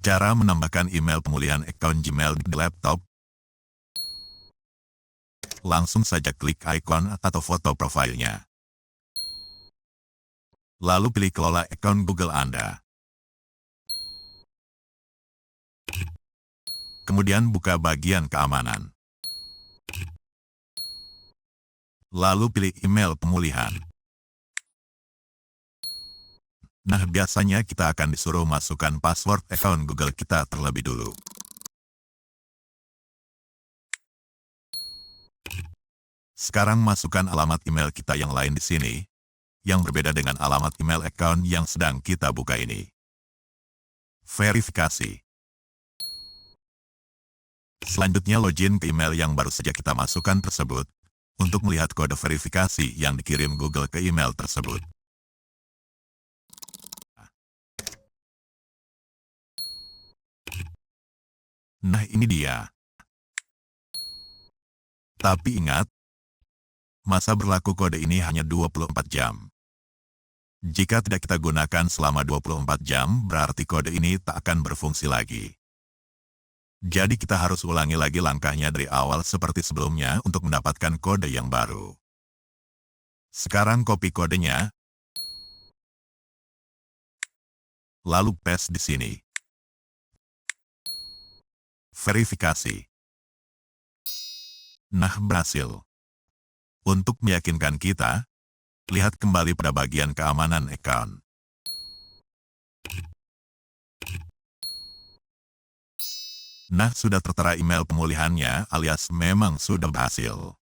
Cara menambahkan email pemulihan akun Gmail di laptop. Langsung saja klik ikon atau foto profilnya. Lalu pilih kelola akun Google Anda. Kemudian buka bagian keamanan. Lalu pilih email pemulihan. Nah, biasanya kita akan disuruh masukkan password akun Google kita terlebih dulu. Sekarang masukkan alamat email kita yang lain di sini, yang berbeda dengan alamat email akun yang sedang kita buka ini. Verifikasi. Selanjutnya login ke email yang baru saja kita masukkan tersebut, untuk melihat kode verifikasi yang dikirim Google ke email tersebut. Nah, ini dia. Tapi ingat, masa berlaku kode ini hanya 24 jam. Jika tidak kita gunakan selama 24 jam, berarti kode ini tak akan berfungsi lagi. Jadi kita harus ulangi lagi langkahnya dari awal seperti sebelumnya untuk mendapatkan kode yang baru. Sekarang copy kodenya, lalu paste di sini. Verifikasi. Nah, berhasil. Untuk meyakinkan kita, lihat kembali pada bagian keamanan akun. Nah, sudah tertera email pemulihannya alias memang sudah berhasil.